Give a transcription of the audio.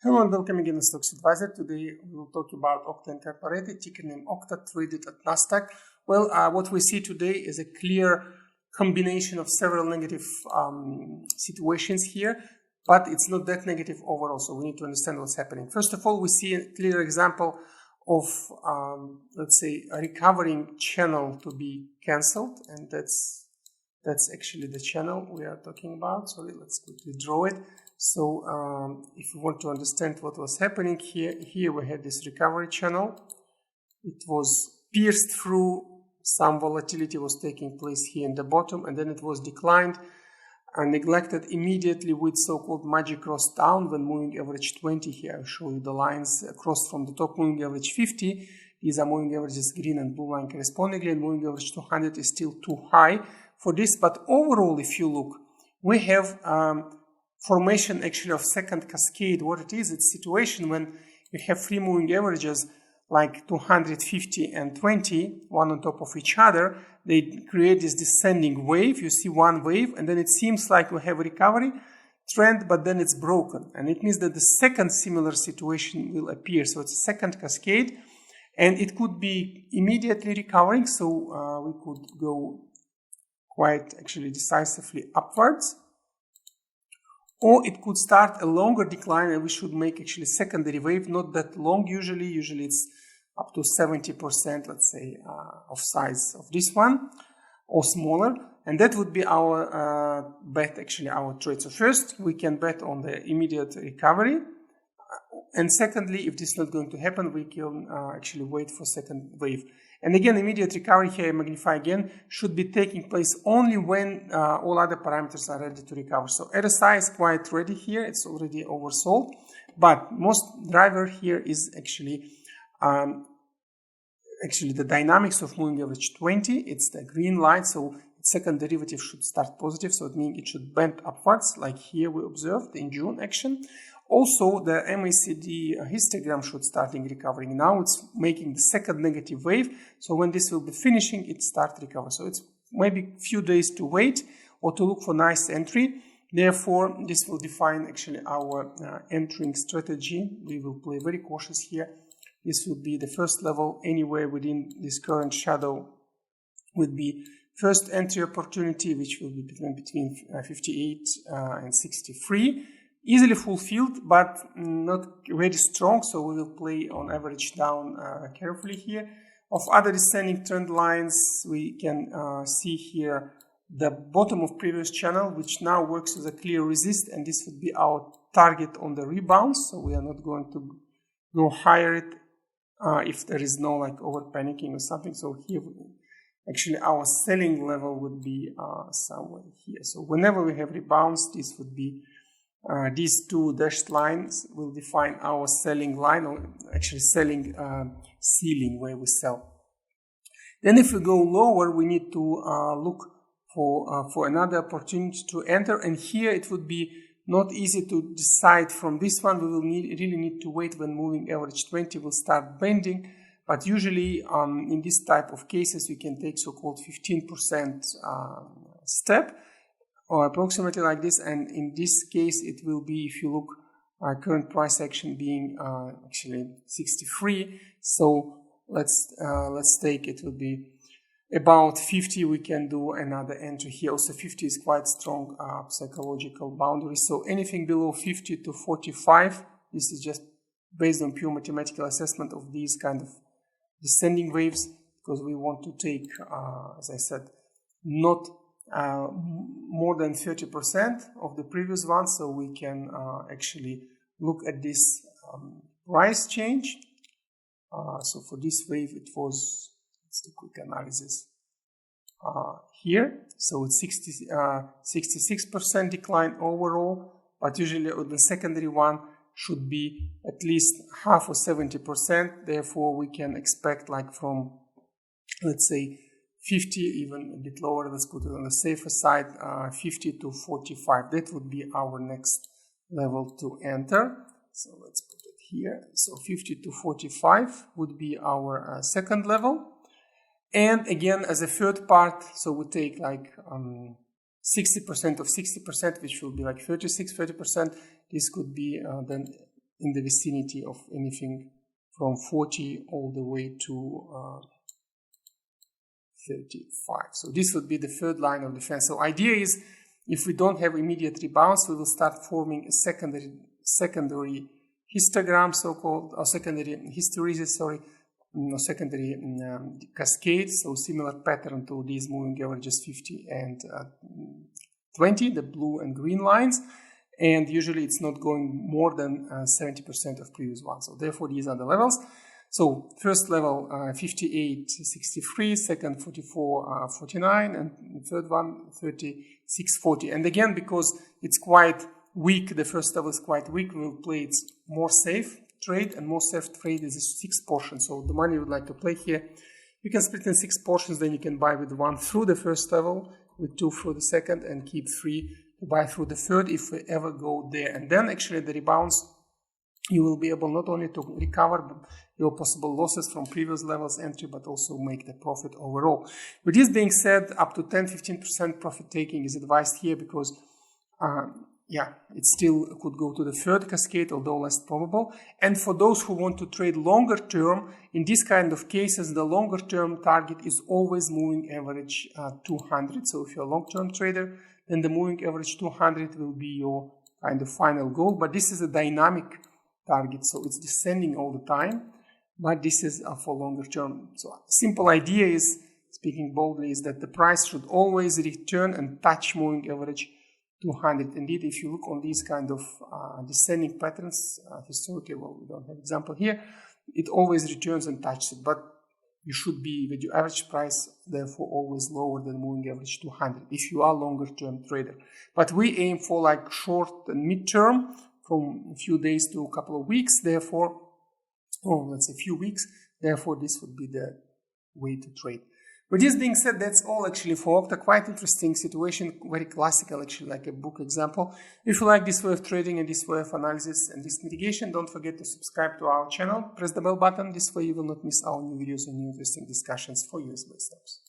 Hello and welcome again to Stocks Advisor. Today we will talk about Okta Incorporated, ticker name Okta, traded at Nasdaq. Well, what we see today is a clear combination of several negative situations here, but it's not that negative overall, so we need to understand what's happening. First of all, we see a clear example of, let's say, a recovering channel to be cancelled, and that's actually the channel we are talking about. So let's quickly draw it. So if you want to understand what was happening here we had this recovery channel. It was pierced through, some volatility was taking place here in the bottom, and then it was declined and neglected immediately with so-called magic cross down when moving average 20 here. I'll show you the lines across from the top moving average 50. These are moving averages green and blue line correspondingly, and moving average 200 is still too high for this. But overall, if you look, we have formation actually of second cascade. What it is, it's a situation when you have three moving averages like 250 and 20, one on top of each other. They create this descending wave. You see one wave, and then it seems like we have a recovery trend, but then it's broken. And it means that the second similar situation will appear. So it's a second cascade, and it could be immediately recovering. So we could go quite actually decisively upwards. Or it could start a longer decline, and we should make actually secondary wave, not that long usually. Usually it's up to 70%, let's say, of size of this one, or smaller. And that would be our bet, actually, our trade. So first, we can bet on the immediate recovery. And secondly, if this is not going to happen, we can actually wait for second wave. And again, immediate recovery here, I magnify again, should be taking place only when all other parameters are ready to recover. So RSI is quite ready here. It's already oversold. But most driver here is actually the dynamics of moving average 20. It's the green line. So second derivative should start positive. So it means it should bend upwards, like here we observed in June action. Also, the MACD histogram should start recovering. Now it's making the second negative wave. So when this will be finishing, it starts recover. So it's maybe a few days to wait or to look for nice entry. Therefore, this will define actually our entering strategy. We will play very cautious here. This would be the first level anywhere within this current shadow would be first entry opportunity, which will be between 58 and 63. Easily fulfilled, but not very strong, so we will play on average down carefully here. Of other descending trend lines, we can see here the bottom of previous channel, which now works as a clear resist, and this would be our target on the rebound. So we are not going to go higher it if there is no like over panicking or something. So here, actually, our selling level would be somewhere here. So whenever we have rebounds, this would be these two dashed lines will define our selling line, or actually selling ceiling where we sell. Then if we go lower, we need to look for another opportunity to enter, and here it would be not easy to decide from this one. We will really need to wait when moving average 20 will start bending, but usually in this type of cases we can take so-called 15% step, or approximately like this, and in this case it will be, if you look, current price action being actually 63. So let's take it will be about 50. We can do another entry here. Also 50 is quite strong psychological boundary. So anything below 50 to 45, this is just based on pure mathematical assessment of these kind of descending waves, because we want to take, as I said, not more than 30% of the previous one, so we can actually look at this price change. So for this wave, it was, let's do a quick analysis here. So it's 66% decline overall, but usually on the secondary one should be at least half or 70%. Therefore, we can expect like from, let's say, 50, even a bit lower, let's put it on the safer side, 50 to 45. That would be our next level to enter. So let's put it here. So 50 to 45 would be our second level. And again, as a third part, so we take like 60% of 60%, which will be like 30%. This could be then in the vicinity of anything from 40 all the way to 35. So this would be the third line of defense. So idea is, if we don't have immediate rebounds, we will start forming a secondary histogram, so-called, or secondary hysteresis, secondary cascade. So similar pattern to these moving averages 50 and 20, the blue and green lines. And usually it's not going more than 70% of previous ones. So therefore these are the levels. So first level 58.63, second 44.49, and third one 36.40. And again, because it's quite weak, the first level is quite weak, we'll play it more safe trade, and more safe trade is a 6 portion. So the money you would like to play here, you can split in 6 portions, then you can buy with 1 through the first level, with 2 through the second, and keep 3 to buy through the third if we ever go there. And then actually the rebounds, you will be able not only to recover your possible losses from previous levels entry, but also make the profit overall. With this being said, up to 10-15% profit taking is advised here, because it still could go to the third cascade, although less probable. And for those who want to trade longer term, in this kind of cases, the longer term target is always moving average 200. So if you're a long-term trader, then the moving average 200 will be your kind of final goal. But this is a dynamic target, so it's descending all the time. But this is for longer term. So simple idea is, speaking boldly, is that the price should always return and touch moving average 200. Indeed, if you look on these kind of descending patterns, historically, well, we don't have example here, it always returns and touches it. But you should be with your average price, therefore, always lower than moving average 200 if you are longer term trader. But we aim for like short and mid term, from a few days to a couple of weeks, therefore, or let's say a few weeks, therefore this would be the way to trade. With this being said, that's all actually for Okta. Quite interesting situation, very classical actually, like a book example. If you like this way of trading and this way of analysis and this mitigation, don't forget to subscribe to our channel, press the bell button, this way you will not miss our new videos and new interesting discussions for US-based stocks.